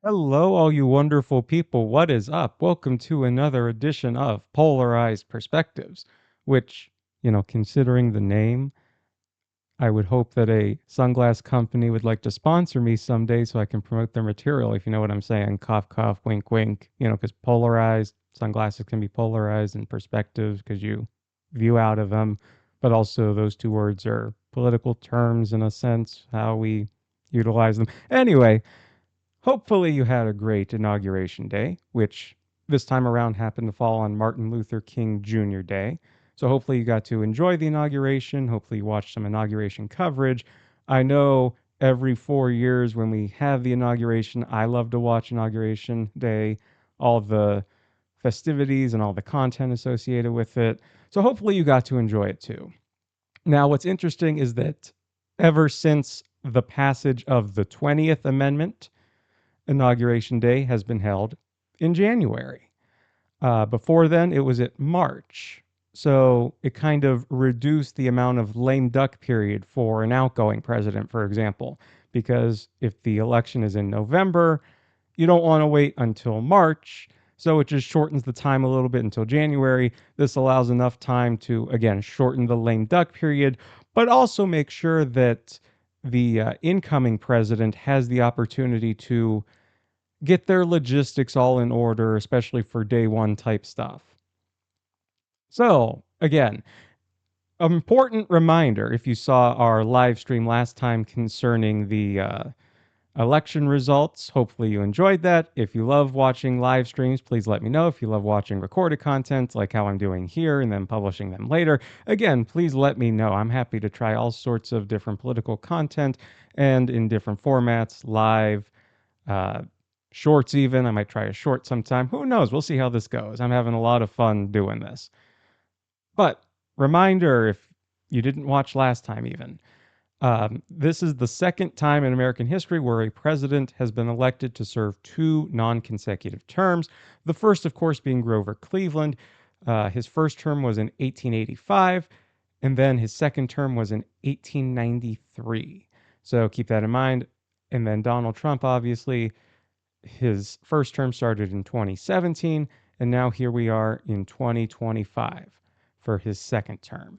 Hello, all you wonderful people. What is up? Welcome to another edition of Polarized Perspectives, which, considering the name, I would hope that a sunglass company would like to sponsor me someday so I can promote their material, if you know what I'm saying. Cough, cough, wink, wink. Because polarized, sunglasses can be polarized in perspectives because you view out of them. But also, those two words are political terms in a sense, how we utilize them. Anyway, hopefully, you had a great Inauguration Day, which this time around happened to fall on Martin Luther King Jr. Day. So, hopefully, you got to enjoy the inauguration. Hopefully, you watched some inauguration coverage. I know every 4 years when we have the inauguration, I love to watch Inauguration Day, all the festivities and all the content associated with it. So, hopefully, you got to enjoy it too. Now, what's interesting is that ever since the passage of the 20th Amendment, Inauguration Day has been held in January. Before then, it was at March. So it kind of reduced the amount of lame duck period for an outgoing president, for example, because if the election is in November, you don't want to wait until March. So it just shortens the time a little bit until January. This allows enough time to, again, shorten the lame duck period, but also make sure that the incoming president has the opportunity to get their logistics all in order, especially for day one type stuff. So, again, an important reminder if you saw our live stream last time concerning the election results. Hopefully, you enjoyed that. If you love watching live streams, please let me know. If you love watching recorded content, like how I'm doing here and then publishing them later, again, please let me know. I'm happy to try all sorts of different political content and in different formats, live, uh, shorts even. I might try a short sometime. Who knows? We'll see how this goes. I'm having a lot of fun doing this. But reminder if you didn't watch last time, even. This is the second time in American history where a president has been elected to serve two non consecutive terms. The first, of course, being Grover Cleveland. His first term was in 1885, and then his second term was in 1893. So keep that in mind. And then Donald Trump, obviously, his first term started in 2017, and now here we are in 2025 for his second term.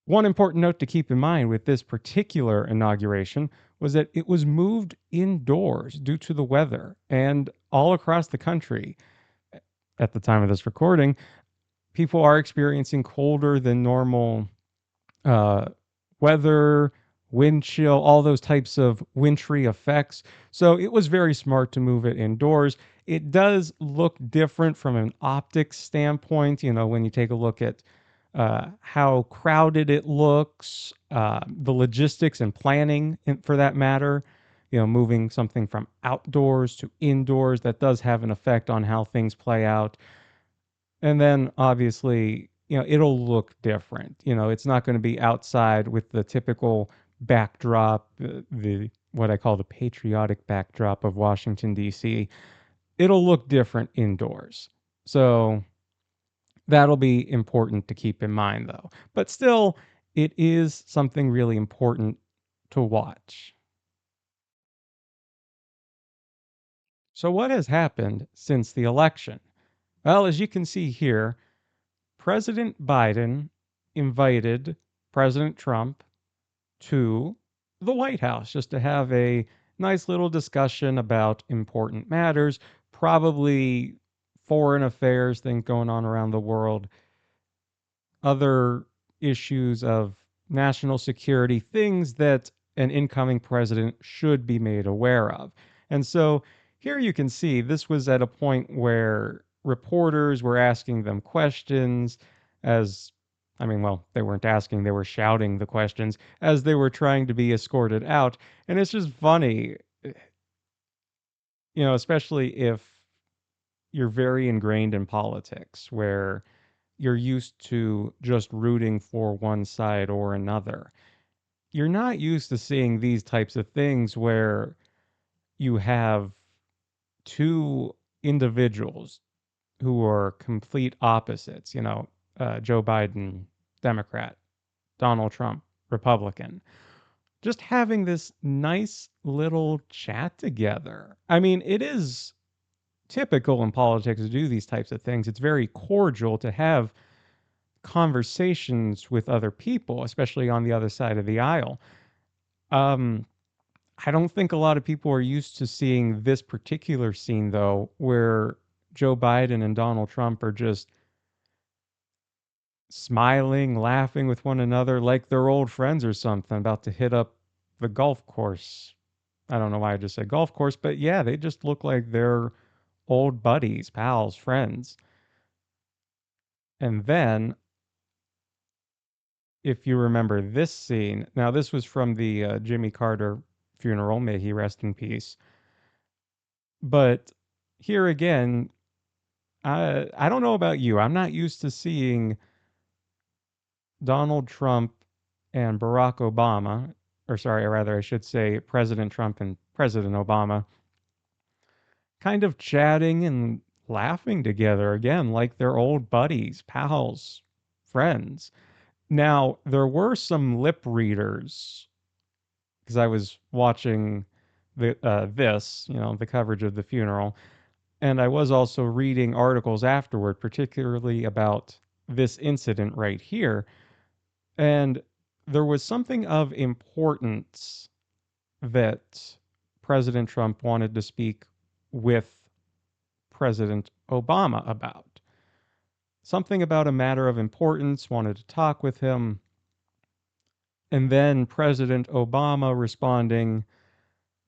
One important note to keep in mind with this particular inauguration was that it was moved indoors due to the weather, and all across the country at the time of this recording, people are experiencing colder than normal uh, weather, wind chill, all those types of wintry effects. So it was very smart to move it indoors. It does look different from an optics standpoint, when you take a look at how crowded it looks, the logistics and planning for that matter. Moving something from outdoors to indoors, that does have an effect on how things play out. And then obviously, it'll look different. It's not going to be outside with the typical backdrop, the what I call the patriotic backdrop of Washington, D.C. It'll look different indoors. So that'll be important to keep in mind, though. But still, it is something really important to watch. So, what has happened since the election? Well, as you can see here, President Biden invited President Trump to the White House just to have a nice little discussion about important matters, probably foreign affairs, things going on around the world, other issues of national security, things that an incoming president should be made aware of. And so here you can see this was at a point where reporters were asking them questions as well, they weren't asking, they were shouting the questions as they were trying to be escorted out. And it's just funny, especially if you're very ingrained in politics where you're used to just rooting for one side or another. You're not used to seeing these types of things where you have two individuals who are complete opposites, Joe Biden, Democrat, Donald Trump, Republican, just having this nice little chat together. I mean, it is typical in politics to do these types of things. It's very cordial to have conversations with other people, especially on the other side of the aisle. Um, I don't think a lot of people are used to seeing this particular scene, though, where Joe Biden and Donald Trump are just smiling, laughing with one another like they're old friends or something, about to hit up the golf course. I don't know why I just said golf course, but yeah, they just look like they're old buddies, pals, friends. And then, if you remember this scene, now this was from the Jimmy Carter funeral, may he rest in peace. But here again, I don't know about you. I'm not used to seeing Donald Trump and Barack Obama, or sorry, or rather, I should say President Trump and President Obama, kind of chatting and laughing together again, like they're old buddies, pals, friends. Now, there were some lip readers because I was watching the coverage of the funeral, and I was also reading articles afterward, particularly about this incident right here. And there was something of importance that President Trump wanted to speak with President Obama about. Something about a matter of importance, wanted to talk with him. And then President Obama responding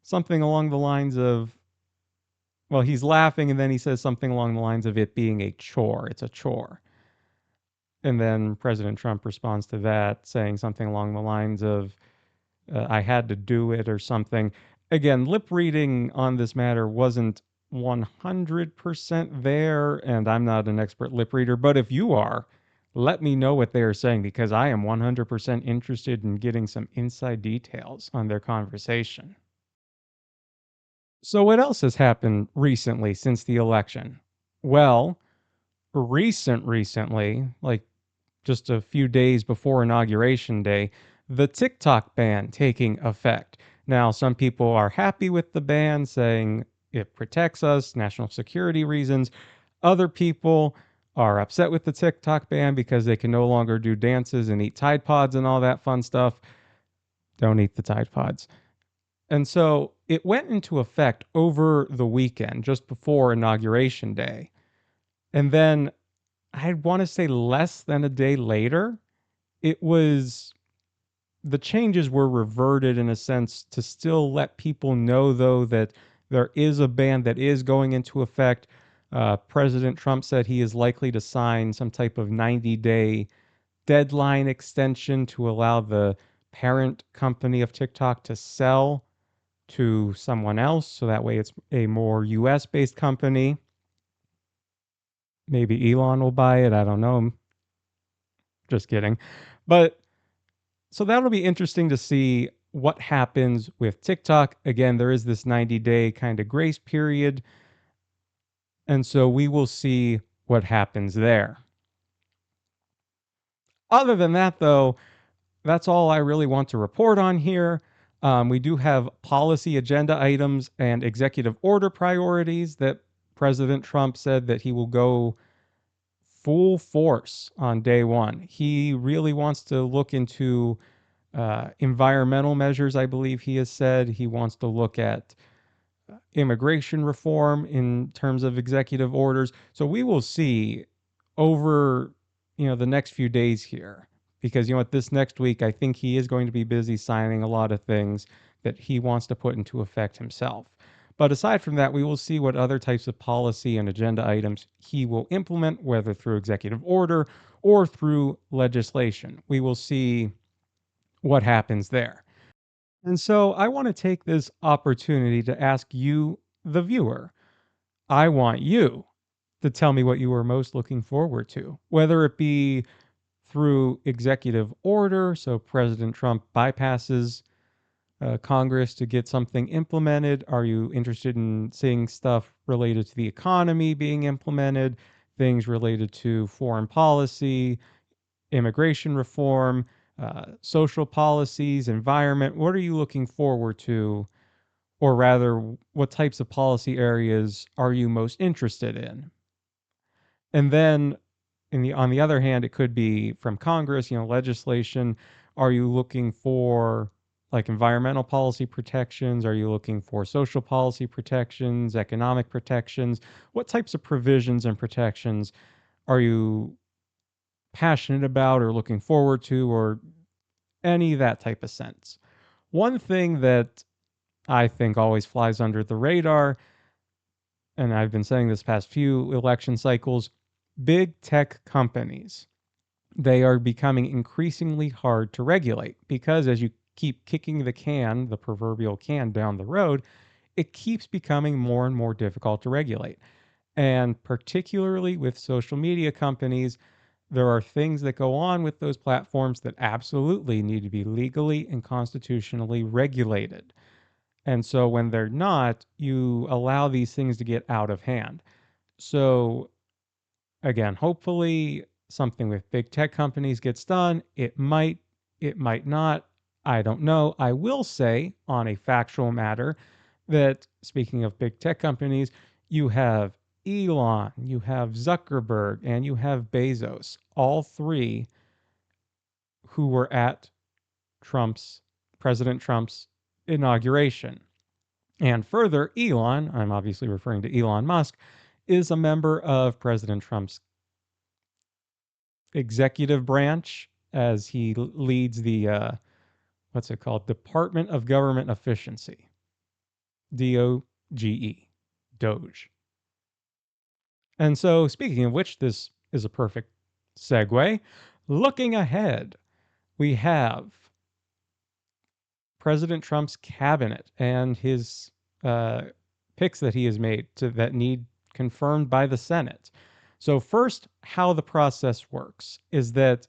something along the lines of, well, he's laughing and then he says something along the lines of it being a chore. It's a chore. And then President Trump responds to that, saying something along the lines of, I had to do it or something. Again, lip reading on this matter wasn't 100% there, and I'm not an expert lip reader, but if you are, let me know what they are saying because I am 100% interested in getting some inside details on their conversation. So, what else has happened recently since the election? Well, recently, like just a few days before Inauguration Day, the TikTok ban taking effect. Now, some people are happy with the ban, saying it protects us, national security reasons. Other people are upset with the TikTok ban because they can no longer do dances and eat Tide Pods and all that fun stuff. Don't eat the Tide Pods. And so it went into effect over the weekend, just before Inauguration Day. And then I want to say less than a day later, it was the changes were reverted in a sense to still let people know, though, that there is a ban that is going into effect. President Trump said he is likely to sign some type of 90-day deadline extension to allow the parent company of TikTok to sell to someone else. So that way it's a more US based company. Maybe Elon will buy it. I don't know. Just kidding. But so that'll be interesting to see what happens with TikTok. Again, there is this 90-day kind of grace period. And so we will see what happens there. Other than that, though, that's all I really want to report on here. We do have policy agenda items and executive order priorities that President Trump said that he will go full force on day one. He really wants to look into environmental measures, I believe he has said. He wants to look at immigration reform in terms of executive orders. So we will see over, the next few days here, because what, this next week I think he is going to be busy signing a lot of things that he wants to put into effect himself. But aside from that, we will see what other types of policy and agenda items he will implement, whether through executive order or through legislation. We will see what happens there. And so I want to take this opportunity to ask you, the viewer, I want you to tell me what you are most looking forward to, whether it be through executive order, so President Trump bypasses Congress to get something implemented. Are you interested in seeing stuff related to the economy being implemented, things related to foreign policy, immigration reform? social policies, environment? What are you looking forward to? Or rather, what types of policy areas are you most interested in? And then on the other hand, it could be from Congress, legislation. Are you looking for like environmental policy protections? Are you looking for social policy protections, economic protections? What types of provisions and protections are you passionate about or looking forward to, or any of that type of sense? One thing that I think always flies under the radar, and I've been saying this past few election cycles, big tech companies. They are becoming increasingly hard to regulate because as you keep kicking the proverbial can down the road, it keeps becoming more and more difficult to regulate. And particularly with social media companies, there are things that go on with those platforms that absolutely need to be legally and constitutionally regulated. And so when they're not, you allow these things to get out of hand. So again, hopefully something with big tech companies gets done. It might not. I don't know. I will say on a factual matter that speaking of big tech companies, you have Elon, you have Zuckerberg, and you have Bezos, all three who were at Trump's President Trump's inauguration. And further, Elon, I'm obviously referring to Elon Musk, is a member of President Trump's executive branch as he leads the what's it called? Department of Government Efficiency, DOGE, Doge. And so, speaking of which, this is a perfect segue. Looking ahead, we have President Trump's cabinet and his uh, picks that he has made that need confirmed by the Senate. So, first, how the process works is that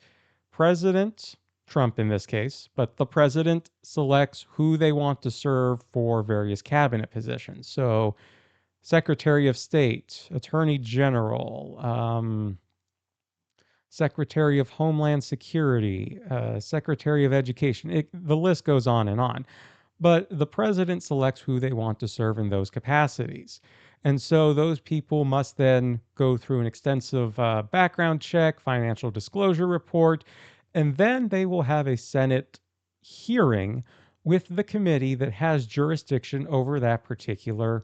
President Trump, in this case, but the president selects who they want to serve for various cabinet positions. So, Secretary of State, Attorney General, Secretary of Homeland Security, Secretary of Education. The list goes on and on. But the president selects who they want to serve in those capacities. And so those people must then go through an extensive background check, financial disclosure report, and then they will have a Senate hearing with the committee that has jurisdiction over that particular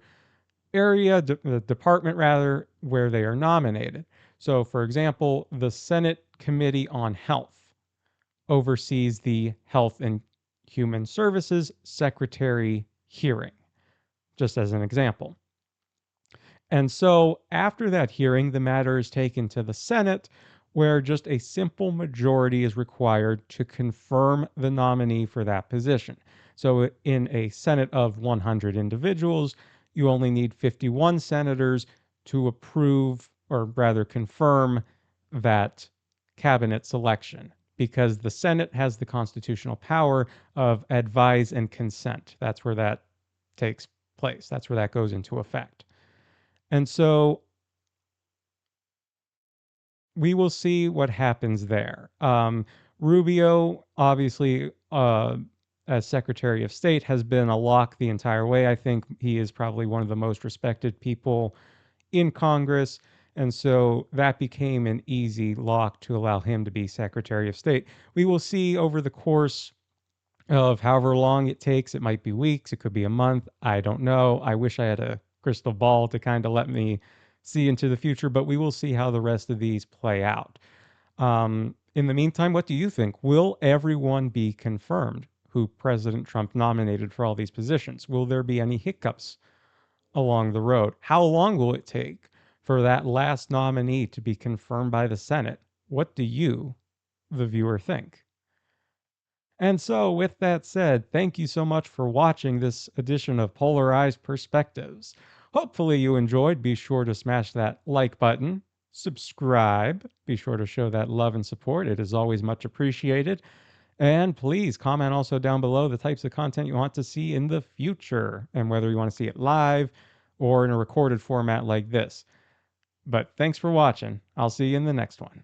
area, the department rather, where they are nominated. So, for example, the Senate Committee on Health oversees the Health and Human Services Secretary hearing, just as an example. And so after that hearing, the matter is taken to the Senate, where just a simple majority is required to confirm the nominee for that position. So in a Senate of 100 individuals, you only need 51 senators to approve, or rather confirm, that cabinet selection, because the Senate has the constitutional power of advise and consent. That's where that takes place. That's where that goes into effect. And so we will see what happens there. Rubio, obviously, as Secretary of State, has been a lock the entire way. I think he is probably one of the most respected people in Congress. And so that became an easy lock to allow him to be Secretary of State. We will see over the course of however long it takes. It might be weeks, it could be a month. I don't know. I wish I had a crystal ball to kind of let me see into the future, but we will see how the rest of these play out. In the meantime, what do you think? Will everyone be confirmed who President Trump nominated for all these positions? Will there be any hiccups along the road? How long will it take for that last nominee to be confirmed by the Senate? What do you, the viewer, think? And so, with that said, thank you so much for watching this edition of Polarized Perspectives. Hopefully, you enjoyed. Be sure to smash that like button, subscribe, be sure to show that love and support. It is always much appreciated. And please comment also down below the types of content you want to see in the future and whether you want to see it live or in a recorded format like this. But thanks for watching. I'll see you in the next one.